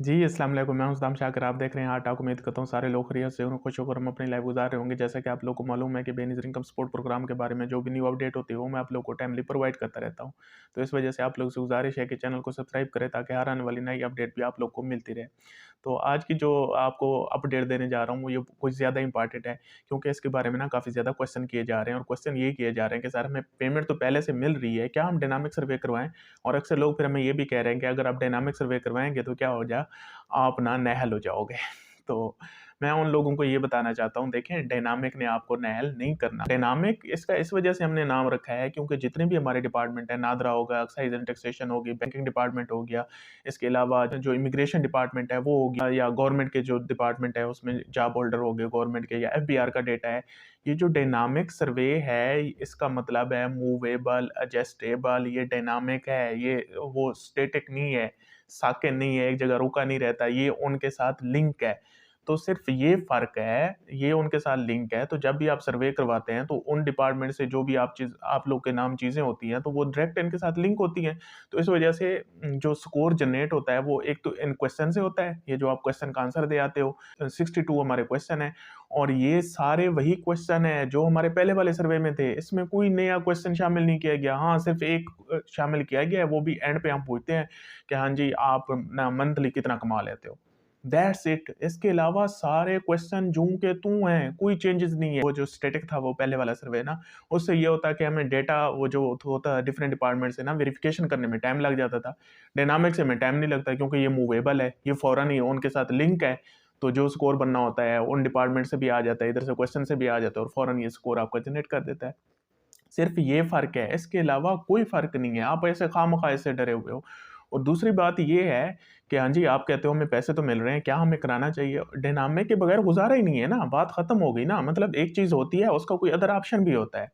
जी, अस्सलाम वालेकुम। मैं हूं सदाम शाकिर। आप देख रहे हैं हार्ट टॉक। उम्मीद करता हूँ सारे लोग खैरियत से और खुश होकर हम अपनी लाइफ गुजार रहे होंगे। जैसा कि आप लोग को मालूम है कि बेनिज़र इनकम सपोर्ट प्रोग्राम के बारे में जो भी न्यू अपडेट होती है वो मैं आप लोग को टाइमली प्रोवाइड करता रहता हूँ। तो इस वजह से आप लोग से गुजारिश है कि चैनल को सब्सक्राइब करें ताकि हर आने वाली नई अपडेट भी आप लोग को मिलती रहे। तो आज की जो आपको अपडेट देने जा रहा हूँ वो ये कुछ ज़्यादा इंपॉर्टेंट है, क्योंकि इसके बारे में ना काफ़ी ज़्यादा क्वेश्चन किए जा रहे हैं और क्वेश्चन ये किए जा रहे हैं कि सर हमें पेमेंट तो पहले से मिल रही है, क्या हम डायनामिक सर्वे करवाएँ? और अक्सर लोग फिर हमें ये भी कह रहे हैं कि अगर आप डायनामिक सर्वे करवाएँगे तो क्या हो जा आप ना नेहल हो जाओगे। तो मैं उन लोगों को ये बताना चाहता हूँ, देखें डायनामिक ने आपको नेहल नहीं करना। डायनामिक इसका इस वजह से हमने नाम रखा है क्योंकि जितने भी हमारे डिपार्टमेंट है, नादरा होगा, एक्साइज एंड टैक्सेशन होगी, बैंकिंग डिपार्टमेंट हो गया, इसके अलावा जो इमिग्रेशन डिपार्टमेंट है वो हो गया, या गवर्नमेंट के जो डिपार्टमेंट है उसमें जॉब होल्डर हो गए गवर्नमेंट के, या एफबीआर का डेटा है। ये जो डायनामिक सर्वे है इसका मतलब है मूवेबल, एडजस्टेबल। ये डायनामिक है, ये वो स्टैटिक नहीं है, साकिन नहीं है, एक जगह रुका नहीं रहता, ये उनके साथ लिंक है। तो सिर्फ ये फ़र्क है, ये उनके साथ लिंक है। तो जब भी आप सर्वे करवाते हैं तो उन डिपार्टमेंट से जो भी आप लोग के नाम चीज़ें होती हैं तो वो डायरेक्ट इनके साथ लिंक होती हैं। तो इस वजह से जो स्कोर जनरेट होता है वो एक तो इन क्वेश्चन से होता है, ये जो आप क्वेश्चन का आंसर दे आते हो। 62 हमारे क्वेश्चन हैं और ये सारे वही क्वेश्चन हैं जो हमारे पहले वाले सर्वे में थे। इसमें कोई नया क्वेश्चन शामिल नहीं किया गया। हाँ, सिर्फ एक शामिल किया गया है, वो भी एंड पे हम पूछते हैं कि हाँ जी, आप ना मंथली कितना कमा लेते हो? That's it. इसके अलावा सारे क्वेश्चन जूं के तूं हैं, कोई चेंजेस नहीं है। वो जो स्टैटिक था वो पहले वाला सर्वे ना, उससे ये होता है कि हमें डेटा वो जो होता है डिफरेंट डिपार्टमेंट से ना वेरिफिकेशन करने में टाइम लग जाता था। डायनामिक से हमें टाइम नहीं लगता क्योंकि ये मूवेबल है, ये फौरन ही उनके साथ लिंक है। तो जो स्कोर बनना होता है उन डिपार्टमेंट से भी आ जाता है, इधर से क्वेश्चन से भी आ जाता है और फौरन ये स्कोर आपका जनरेट कर देता है। सिर्फ ये फ़र्क है, इसके अलावा कोई फ़र्क नहीं है। आप ऐसे खामख़ा इससे डरे हुए हो। और दूसरी बात ये है कि हाँ जी, आप कहते हो हमें पैसे तो मिल रहे हैं, क्या हमें कराना चाहिए? डायनामिक के बगैर गुज़ारा ही नहीं है ना, बात ख़त्म हो गई ना। मतलब एक चीज़ होती है, उसका कोई अदर ऑप्शन भी होता है।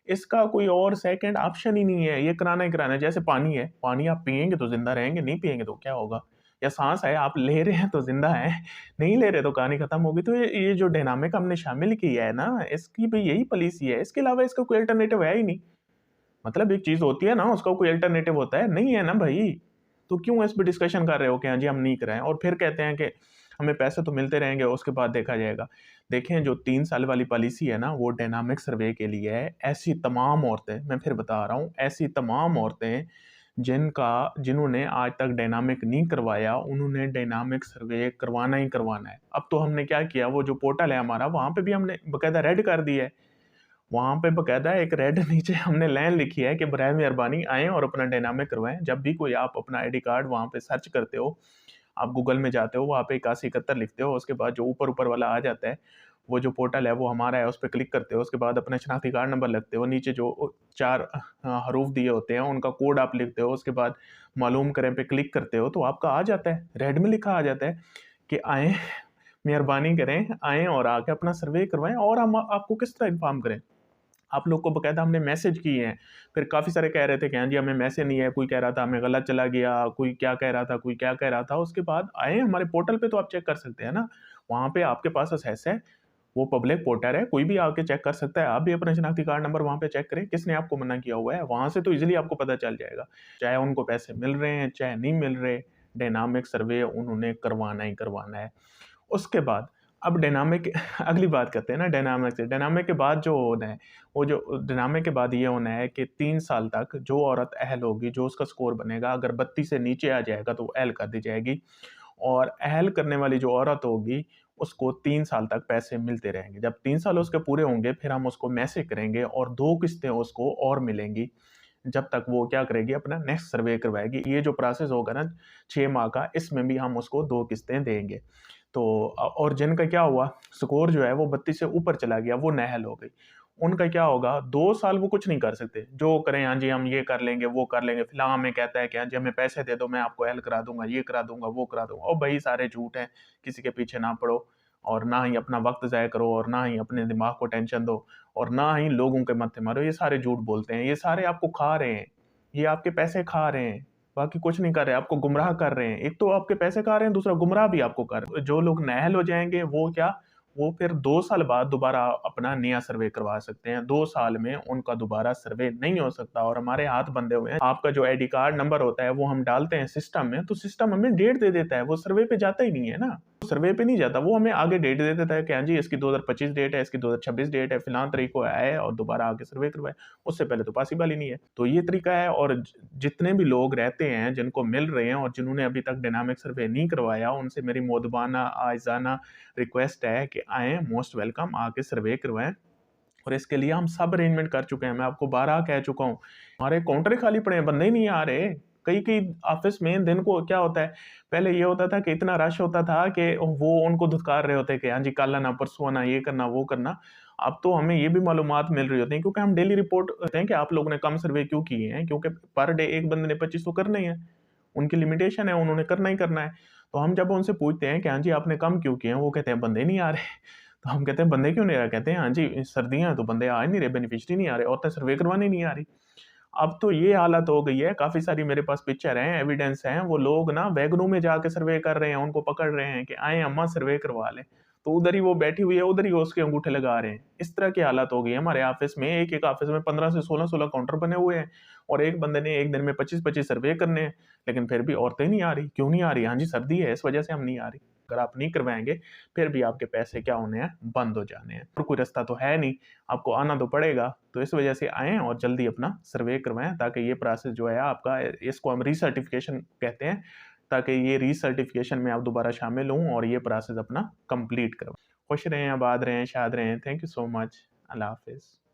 इसका कोई और सेकंड ऑप्शन ही नहीं है, ये कराना ही कराना है। जैसे पानी है, पानी आप पिएँगे तो ज़िंदा रहेंगे, नहीं पिएँगे तो क्या होगा? या साँस है, आप ले रहे हैं तो ज़िंदा हैं, नहीं ले रहे तो कहानी खत्म होगी। तो ये जो डायनामिक हमने शामिल किया है ना, इसकी भी यही पॉलिसी है। इसके अलावा इसका कोई अल्टरनेटिव है ही नहीं। मतलब एक चीज़ होती है ना, उसका कोई अल्टरनेटिव होता है, नहीं है ना भई। तो क्यों इस पे डिस्कशन कर रहे हो कि हाँ जी, हम नहीं कराएँ और फिर कहते हैं कि हमें पैसे तो मिलते रहेंगे, उसके बाद देखा जाएगा। देखें, जो 3 साल वाली पॉलिसी है ना, वो डायनामिक सर्वे के लिए है। ऐसी तमाम औरतें, मैं फिर बता रहा हूँ, ऐसी तमाम औरतें जिन्होंने आज तक डायनामिक नहीं करवाया, उन्होंने डायनामिक सर्वे करवाना ही करवाना है। अब तो हमने क्या किया, वो जो पोर्टल है हमारा, वहाँ पे भी हमने बाकायदा रेड कर दिया है। वहाँ पे बाकायदा एक रेड नीचे हमने लाइन लिखी है कि बराए मेहरबानी आएँ और अपना डायनामिक करवाएँ। जब भी कोई आप अपना आईडी कार्ड वहाँ पे सर्च करते हो, आप गूगल में जाते हो, वहाँ पे 8171 लिखते हो, उसके बाद जो ऊपर-ऊपर वाला आ जाता है, वो जो पोर्टल है वो हमारा है, उस पे क्लिक करते हो, उसके बाद अपना शनाख्ती कार्ड नंबर लिखते हो, नीचे जो 4 हरूफ दिए होते हैं, उनका कोड आप लिखते हो, उसके बाद मालूम करें पे क्लिक करते हो, तो आपका आ जाता है, रेड में लिखा आ जाता है कि आएँ, मेहरबानी करें, आएँ और आके अपना सर्वे करवाएँ और हम आपको किस तरह इन्फॉर्म करें। आप लोग को बाकायदा हमने मैसेज किए हैं। फिर काफ़ी सारे कह रहे थे कि हाँ जी, हमें मैसेज नहीं है, कोई कह रहा था हमें गलत चला गया, कोई क्या कह रहा था, कोई क्या कह रहा था। उसके बाद आए हमारे पोर्टल पे तो आप चेक कर सकते हैं ना। वहाँ पे आपके पास एक्सेस है, वो पब्लिक पोर्टल है, कोई भी आके चेक कर सकता है। आप भी अपना शनाख्ती कार्ड नंबर वहाँ पे चेक करें, किसने आपको मना किया हुआ है। वहाँ से तो ईज़िली आपको पता चल जाएगा। चाहे उनको पैसे मिल रहे हैं, चाहे नहीं मिल रहे, डायनामिक सर्वे उन्होंने करवाना ही करवाना है। उसके बाद अब डायनामिक अगली बात करते हैं ना डायनामिक से। डायनामिक के बाद जो होना है, वो जो डायनामिक के बाद ये होना है कि 3 साल तक जो औरत अहल होगी, जो उसका स्कोर बनेगा, अगर 32 से नीचे आ जाएगा तो वो अहल कर दी जाएगी और अहल करने वाली जो औरत होगी, उसको 3 साल तक पैसे मिलते रहेंगे। जब 3 साल उसके पूरे होंगे, फिर हम उसको मैसेज करेंगे और 2 किस्तें उसको और मिलेंगी, जब तक वो क्या करेगी, अपना नेक्स्ट सर्वे करवाएगी। ये जो प्रोसेस होगा ना 6 माह का, इसमें भी हम उसको 2 किस्तें देंगे। तो और जिनका क्या हुआ, स्कोर जो है वो 32 से ऊपर चला गया, वो नाअहल हो गई। उनका क्या होगा, 2 साल वो कुछ नहीं कर सकते। जो करें, हाँ जी, हम ये कर लेंगे, वो कर लेंगे। फिलहाल हमें कहता है कि हाँ जी, हमें पैसे दे दो, मैं आपको अहल करा दूँगा, ये करा दूँगा, वो करा दूँगा। और भई सारे झूठ हैं, किसी के पीछे ना पड़ो और ना ही अपना वक़्त ज़ाया करो और ना ही अपने दिमाग को टेंशन दो और ना ही लोगों के मत्थे मारो। ये सारे झूठ बोलते हैं, ये सारे आपको खा रहे हैं, ये आपके पैसे खा रहे हैं। बाकी कुछ नहीं कर रहे, आपको गुमराह कर रहे हैं। एक तो आपके पैसे खा रहे हैं, दूसरा गुमराह भी आपको कर रहे हैं। जो लोग नाअहल हो जाएँगे वो क्या, वो फिर 2 साल बाद दोबारा अपना नया सर्वे करवा सकते हैं। 2 साल में उनका दोबारा सर्वे नहीं हो सकता और हमारे हाथ बंधे हुए हैं। आपका जो आईडी कार्ड नंबर होता है वो हम डालते हैं सिस्टम में, तो सिस्टम हमें डेट दे देता है, वो सर्वे पे जाता ही नहीं है ना। सर्वे पे नहीं जाता, वो हमें आगे डेट दे देता है कि हाँ जी, इसकी 2025 डेट है, इसकी 2026 डेट है, फिलहान तारीख को आए और दोबारा आके सर्वे करवाए। उससे पहले तो पॉसिबल ही नहीं है। तो ये तरीका है और जितने भी लोग रहते हैं, जिनको मिल रहे हैं और जिन्होंने अभी तक डायनामिक सर्वे नहीं करवाया, उनसे मेरी मोदबाना, आइज़ाना रिक्वेस्ट है कि आएँ, मोस्ट वेलकम, आके सर्वे करवाएँ। और इसके लिए हम सब अरेंजमेंट कर चुके हैं। मैं आपको 12 कह चुका हूँ। हमारे काउंटर ही खाली पड़े हैं, बंदे ही नहीं आ रहे। कई-कई ऑफ़िस में दिन को क्या होता है, पहले ये होता था कि इतना रश होता था कि वो उनको धुतकार रहे होते हैं कि हाँ जी, कल आना, परसों आना, ये करना, वो करना। अब तो हमें ये भी मालूमात मिल रही होती हैं क्योंकि हम डेली रिपोर्ट करते हैं कि आप लोगों ने कम सर्वे क्यों किए हैं, क्योंकि पर डे एक बंदे ने 25 तो करना ही है। उनकी लिमिटेशन है, उन्होंने करना ही करना है। तो हम जब उनसे पूछते हैं कि हाँ जी, आपने कम क्यों किए हैं? वो कहते हैं बंदे नहीं आ रहे। तो हम कहते हैं बंदे क्यों नहीं आ रहे? कहते हैं हाँ जी, सर्दियाँ हैं तो बंदे आ ही नहीं रहे, बेनिफिशियरी नहीं आ रहे, औरतें सर्वे करवाने नहीं आ रही। अब तो ये हालत हो गई है, काफ़ी सारी मेरे पास पिक्चर हैं, एविडेंस हैं, वो लोग ना वैगनों में जाके सर्वे कर रहे हैं, उनको पकड़ रहे हैं कि आएँ अम्मा सर्वे करवा लें। तो उधर ही वो बैठी हुई है, उधर ही वो उसके अंगूठे लगा रहे हैं। इस तरह की हालत हो गई है हमारे ऑफ़िस में, एक-एक ऑफ़िस में 15 से 16-16 काउंटर बने हुए हैं और एक बंदे ने एक दिन में 25-25 सर्वे करने हैं, लेकिन फिर भी औरतें नहीं आ रही। क्यों नहीं आ रही? हाँ जी, सर्दी है, इस वजह से हम नहीं आ रही। अगर आप नहीं करवाएँगे, फिर भी आपके पैसे क्या होने हैं? बंद हो जाने हैं। और कोई रास्ता तो है नहीं, आपको आना तो पड़ेगा। तो इस वजह से आएँ और जल्दी अपना सर्वे करवाएँ ताकि ये प्रोसेस जो है आपका, इसको हम रीसर्टिफ़िकेशन कहते हैं, ताकि ये रीसर्टिफ़िकेशन में आप दोबारा शामिल हों और ये प्रोसेस अपना कंप्लीट करवाएँ। खुश रहें, आबाद रहें, शाद रहें। Thank you so much. अल्लाह हाफ़िज़।